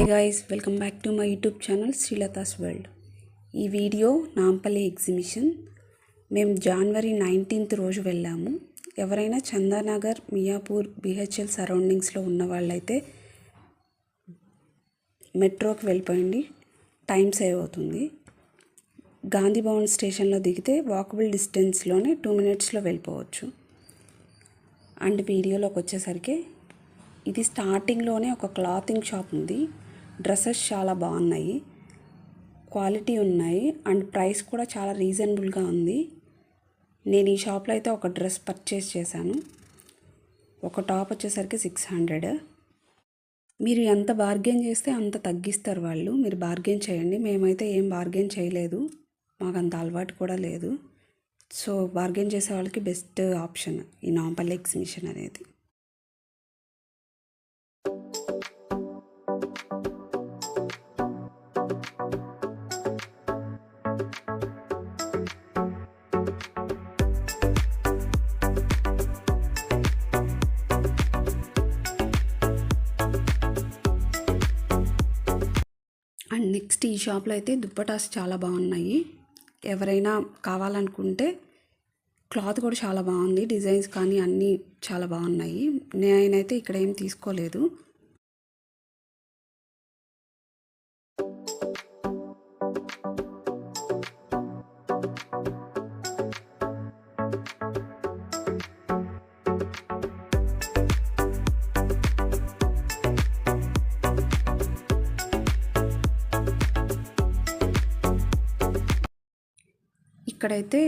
guys, welcome back to my YouTube channel Srilata's World. ఈ video Nampally exhibition మేము జనవరి 19th రోజు వెళ్ళాము. ఎవరైనా చందానగర్, మియాపూర్, బిహెచ్ఎల్ సరౌండింగ్స్లో ఉన్న వాళ్ళైతే మెట్రోకి వెళ్ళిపోయింది, టైం సేవ్ అవుతుంది. గాంధీ భవన్ స్టేషన్లో దిగితే వాకబుల్ డిస్టెన్స్లోనే 2 minutesలో వెళ్ళిపోవచ్చు. అండ్ వీడియోలోకి వచ్చేసరికి ఇది స్టార్టింగ్లోనే ఒక క్లాతింగ్ షాప్ ఉంది. డ్రెస్సెస్ చాలా బాగున్నాయి, క్వాలిటీ ఉన్నాయి అండ్ ప్రైస్ కూడా చాలా రీజనబుల్గా ఉంది. నేను ఈ షాప్లో అయితే ఒక డ్రెస్ పర్చేస్ చేశాను. ఒక టాప్ వచ్చేసరికి 600. మీరు ఎంత బార్గెన్ చేస్తే అంత తగ్గిస్తారు వాళ్ళు. మీరు బార్గెన్ చేయండి. మేమైతే ఏం బార్గెన్ చేయలేదు, మాకు అంత అలవాటు కూడా లేదు. సో బార్గెన్ చేసే వాళ్ళకి బెస్ట్ ఆప్షన్ ఈ నాంపల్లి ఎగ్జిబిషన్ అనేది. అండ్ నెక్స్ట్ ఈ షాప్లో అయితే దుప్పటాస్ చాలా బాగున్నాయి. ఎవరైనా కావాలనుకుంటే క్లాత్ కూడా చాలా బాగుంది, డిజైన్స్ కానీ అన్నీ చాలా బాగున్నాయి. నేనైతే ఇక్కడ ఏం తీసుకోలేదు. ఇక్కడైతే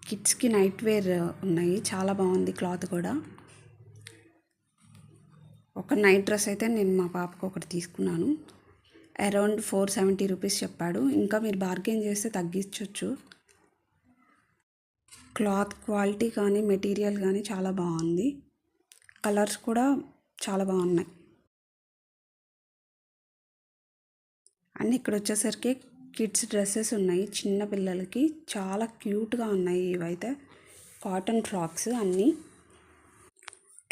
కిడ్స్కి నైట్ వేర్ ఉన్నాయి, చాలా బాగుంది క్లాత్ కూడా. ఒక నైట్ డ్రెస్ అయితే నేను మా పాపకు ఒకటి తీసుకున్నాను. అరౌండ్ 470 రూపీస్ చెప్పాడు. ఇంకా మీరు బార్గెన్ చేస్తే తగ్గించవచ్చు. క్లాత్ క్వాలిటీ కానీ మెటీరియల్ కానీ చాలా బాగుంది. కలర్స్ కూడా చాలా బాగున్నాయి. అండ్ ఇక్కడ వచ్చేసరికి కిడ్స్ డ్రెస్సెస్ ఉన్నాయి, చిన్న పిల్లలకి చాలా క్యూట్గా ఉన్నాయి. ఇవైతే కాటన్ ఫ్రాక్స్ అన్నీ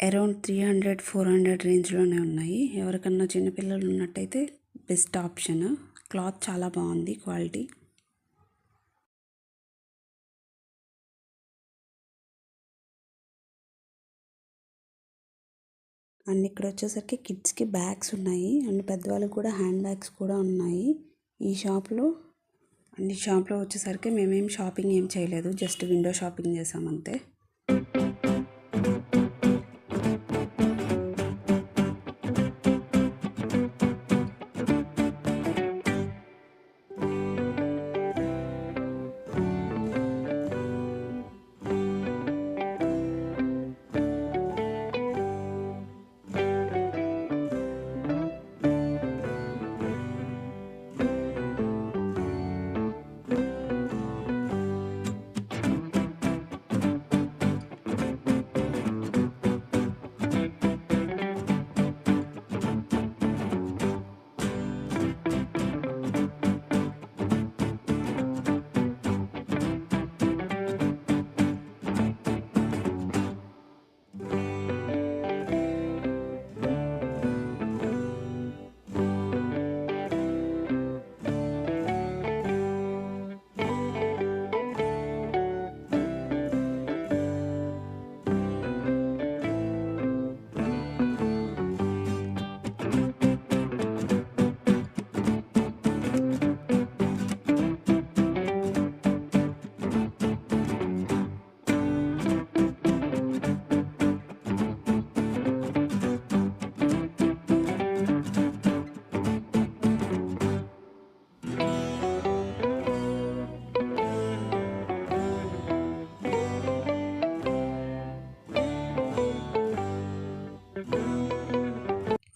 అరౌండ్ 300-400 రేంజ్లోనే ఉన్నాయి. ఎవరికన్నా చిన్నపిల్లలు ఉన్నట్టయితే బెస్ట్ ఆప్షన్. క్లాత్ చాలా బాగుంది, క్వాలిటీ. అండ్ ఇక్కడ వచ్చేసరికి కిడ్స్కి బ్యాగ్స్ ఉన్నాయి అండ్ పెద్దవాళ్ళకి కూడా హ్యాండ్ బ్యాగ్స్ కూడా ఉన్నాయి ఈ షాప్లో. అండ్ ఈ షాప్లో వచ్చేసరికి మేమేం షాపింగ్ ఏం చేయలేదు, జస్ట్ విండో షాపింగ్ చేసామంతే.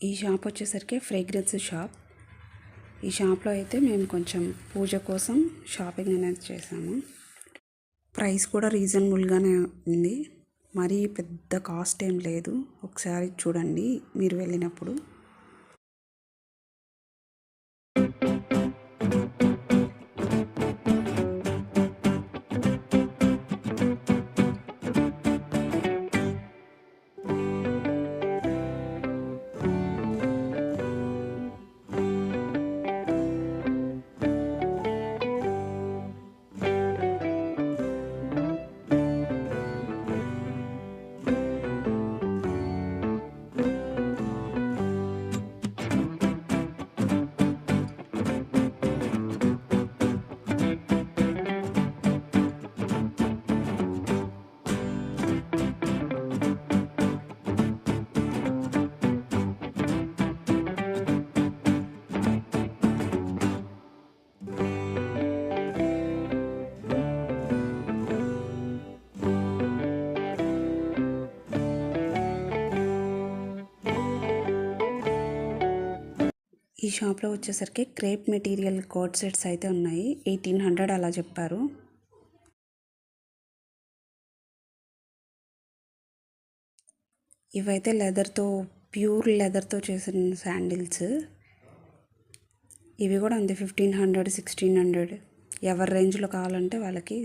ఈ షాప్ వచ్చేసరికి ఫ్రేగ్రెన్స్ షాప్. ఈ షాప్లో అయితే మేము కొంచెం పూజ కోసం షాపింగ్ అనేది చేసాము. ప్రైస్ కూడా రీజనబుల్గానే ఉంది, మరీ పెద్ద కాస్ట్ ఏం లేదు. ఒకసారి చూడండి మీరు వెళ్ళినప్పుడు. ఈ షాప్లో వచ్చేసరికి క్రేప్ మెటీరియల్ కోట్ సెట్స్ అయితే ఉన్నాయి. 1800 అలా చెప్పారు. ఇవైతే లెదర్తో, ప్యూర్ లెదర్తో చేసిన శాండిల్స్. ఇవి కూడా అంతే 1500, 1600 ఎవరి రేంజ్లో కావాలంటే వాళ్ళకి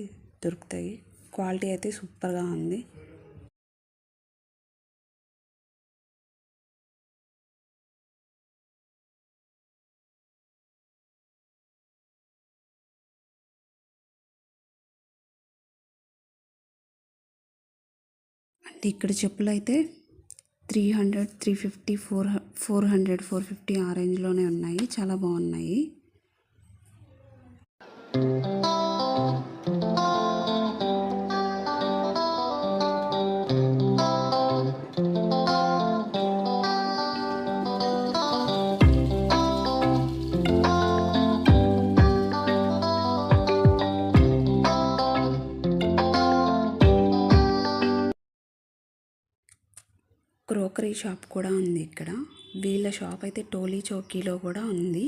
దొరుకుతాయి. క్వాలిటీ అయితే సూపర్గా ఉంది. అంటే ఇక్కడ చెప్పులు అయితే 300, 350, 400, 450 ఆ రేంజ్లోనే ఉన్నాయి. చాలా బాగున్నాయి. క్రోకరీ షాప్ కూడా ఉంది ఇక్కడ. వీళ్ళ షాప్ అయితే టోలీ చౌకీలో కూడా ఉంది.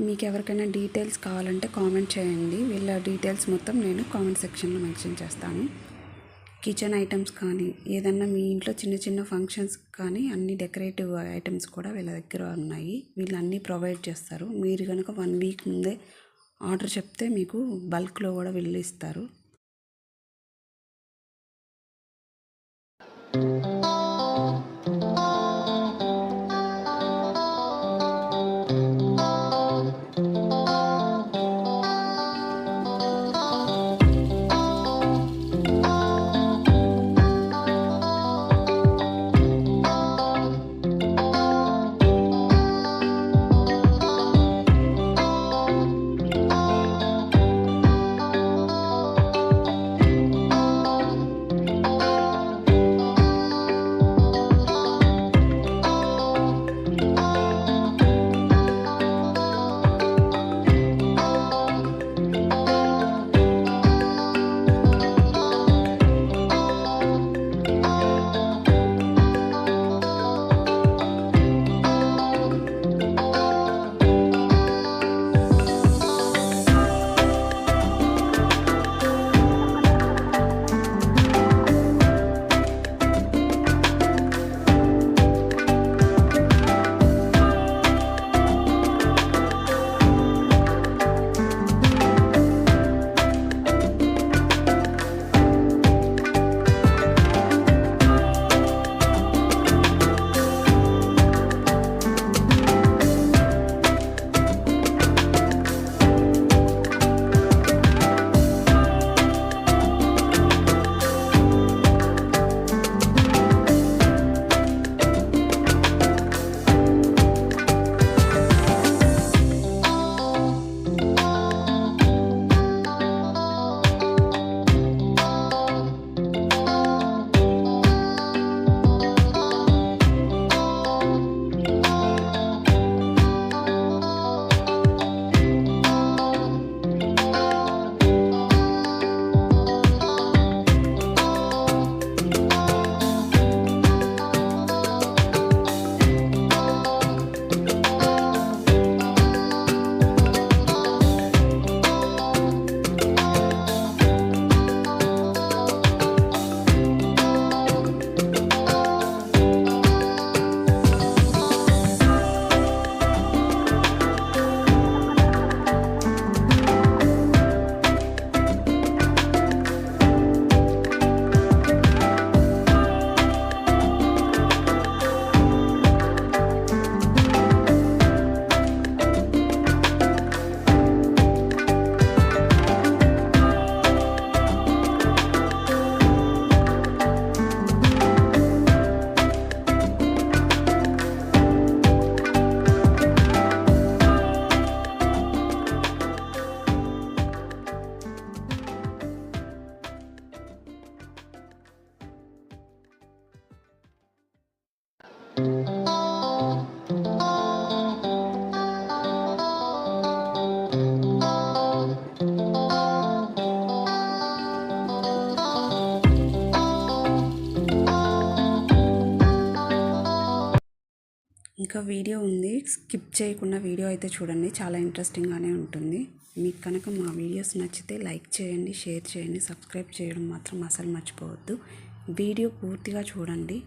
మీకు ఎవరికైనా డీటెయిల్స్ కావాలంటే కామెంట్ చేయండి. వీళ్ళ డీటెయిల్స్ మొత్తం నేను కామెంట్ సెక్షన్లో మెన్షన్ చేస్తాను. కిచెన్ ఐటమ్స్ కానీ ఏదన్నా మీ ఇంట్లో చిన్న చిన్న ఫంక్షన్స్ కానీ అన్ని డెకరేటివ్ ఐటమ్స్ కూడా వీళ్ళ దగ్గర ఉన్నాయి. వీళ్ళు అన్నీ ప్రొవైడ్ చేస్తారు. మీరు కనుక 1 వీక్ ముందే ఆర్డర్ చెప్తే మీకు బల్క్లో కూడా వీళ్ళు ఇస్తారు. ఇంకా వీడియో ఉంది, స్కిప్ చేయకుండా వీడియో అయితే చూడండి, చాలా ఇంట్రెస్టింగ్గానే ఉంటుంది. మీకు కనుక మా వీడియోస్ నచ్చితే లైక్ చేయండి, షేర్ చేయండి, సబ్స్క్రైబ్ చేయడం మాత్రం అసలు మర్చిపోవద్దు. వీడియో పూర్తిగా చూడండి.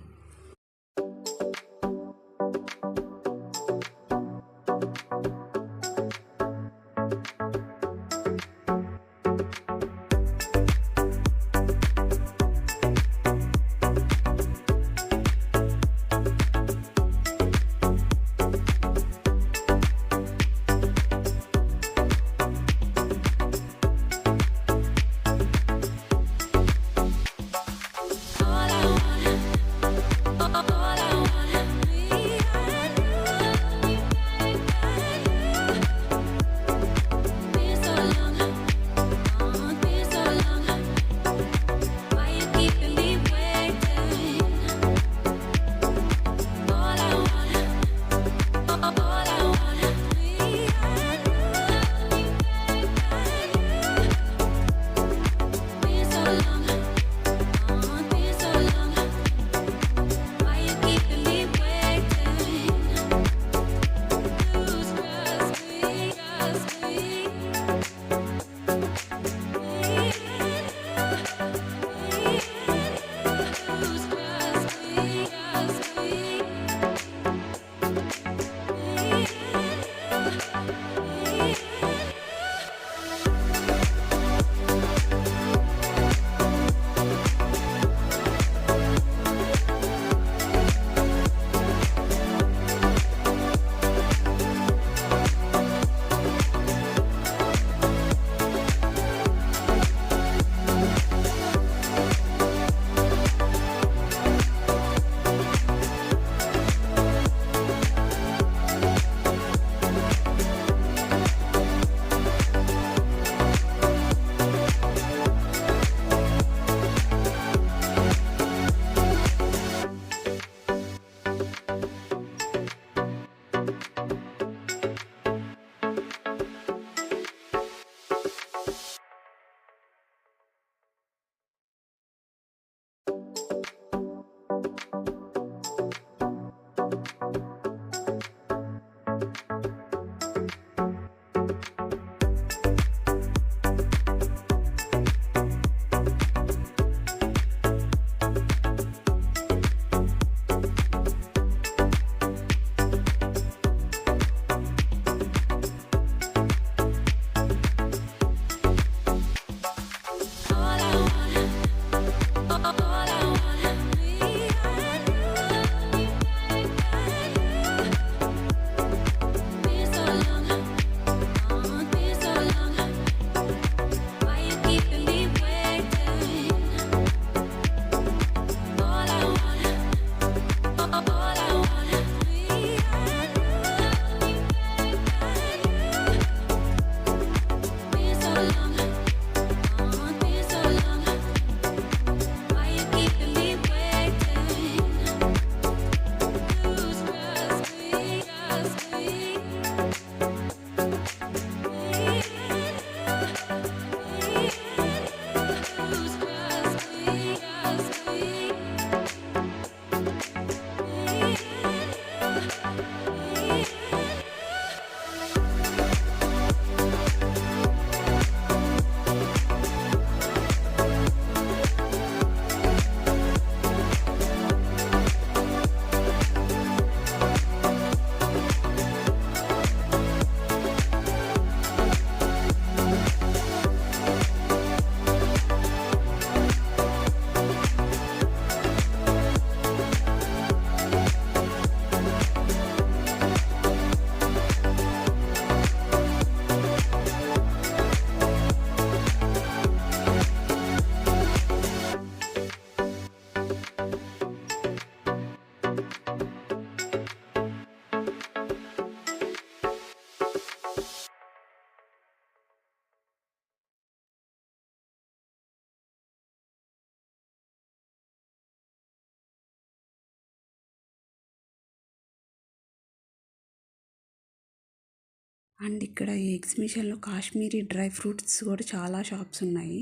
అండ్ ఇక్కడ ఈ ఎగ్జిబిషన్లో కాశ్మీరీ డ్రై ఫ్రూట్స్ కూడా చాలా షాప్స్ ఉన్నాయి.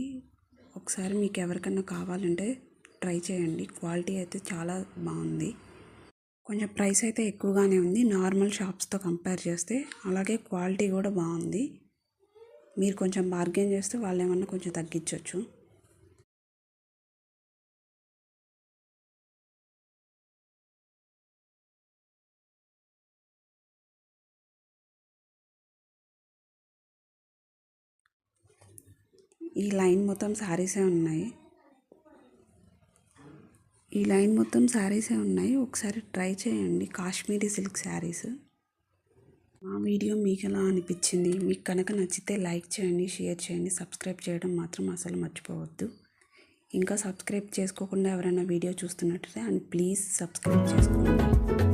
ఒకసారి మీకు ఎవరికన్నా కావాలంటే ట్రై చేయండి, క్వాలిటీ అయితే చాలా బాగుంది. కొంచెం ప్రైస్ అయితే ఎక్కువగానే ఉంది నార్మల్ షాప్స్తో కంపేర్ చేస్తే. అలాగే క్వాలిటీ కూడా బాగుంది. మీరు కొంచెం బార్గెన్ చేస్తే వాళ్ళు ఏమన్నా కొంచెం తగ్గించవచ్చు. ఈ లైన్ మొత్తం శారీసే ఉన్నాయి. ఒకసారి ట్రై చేయండి. కాశ్మీరీ సిల్క్ శారీస్. మా వీడియో మీకు ఎలా అనిపించింది? మీకు కనుక నచ్చితే లైక్ చేయండి, షేర్ చేయండి, సబ్స్క్రైబ్ చేయడం మాత్రం అసలు మర్చిపోవద్దు. ఇంకా సబ్స్క్రైబ్ చేసుకోకుండా ఎవరైనా వీడియో చూస్తున్నట్లయితే ప్లీజ్ సబ్స్క్రైబ్ చేసుకోండి.